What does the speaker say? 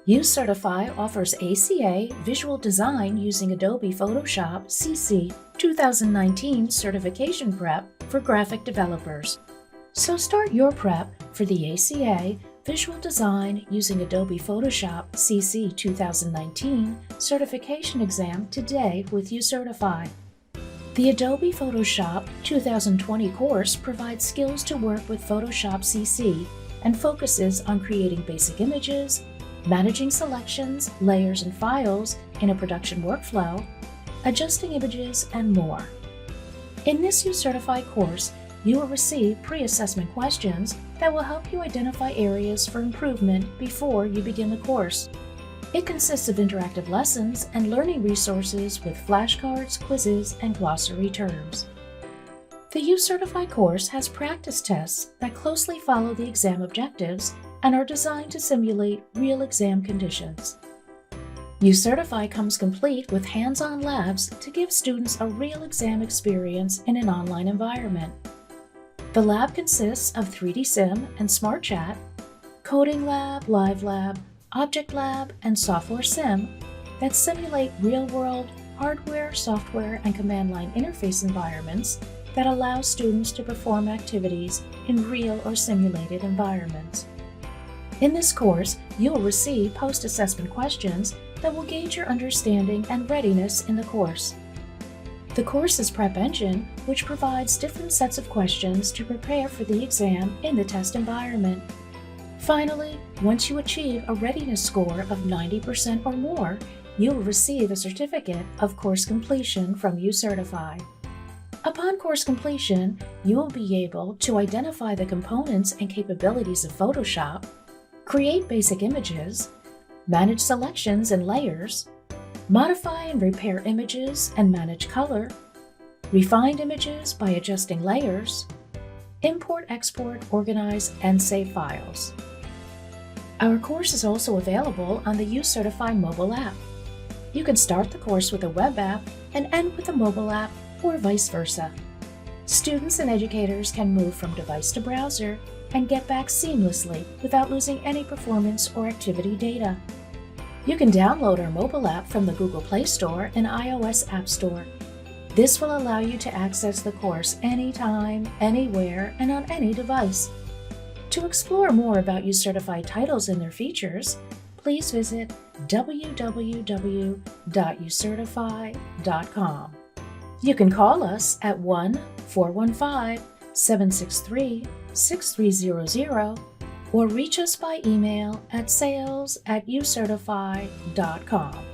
uCertify offers ACA visual design using Adobe Photoshop CC 2019 certification prep for graphic developers. So start your prep for the ACA visual design using Adobe Photoshop CC 2019 certification exam today with uCertify. The Adobe Photoshop 2020 course provides skills to work with Photoshop CC and focuses on creating basic images, managing selections, layers, and files in a production workflow, adjusting images, and more. In this uCertify course, you will receive pre-assessment questions that will help you identify areas for improvement before you begin the course. It consists of interactive lessons and learning resources with flashcards, quizzes, and glossary terms. The uCertify course has practice tests that closely follow the exam objectives and are designed to simulate real exam conditions. uCertify comes complete with hands-on labs to give students a real exam experience in an online environment. The lab consists of 3D Sim and Smart Chat, Coding Lab, Live Lab, Object Lab, and Software Sim that simulate real-world hardware, software, and command line interface environments that allow students to perform activities in real or simulated environments. In this course, you will receive post-assessment questions that will gauge your understanding and readiness in the course. The course's prep engine, which provides different sets of questions to prepare for the exam in the test environment. Finally, once you achieve a readiness score of 90% or more, you will receive a certificate of course completion from uCertify. Upon course completion, you will be able to identify the components and capabilities of Photoshop, create basic images, manage selections and layers, modify and repair images and manage color, refine images by adjusting layers, import, export, organize, and save files. Our course is also available on the uCertify mobile app. You can start the course with a web app and end with a mobile app, or vice versa. Students and educators can move from device to browser and get back seamlessly without losing any performance or activity data. You can download our mobile app from the Google Play Store and iOS App Store. This will allow you to access the course anytime, anywhere, and on any device. To explore more about uCertify titles and their features, please visit www.ucertify.com. You can call us at 1-415-763-6300 or reach us by email at sales@ucertify.com.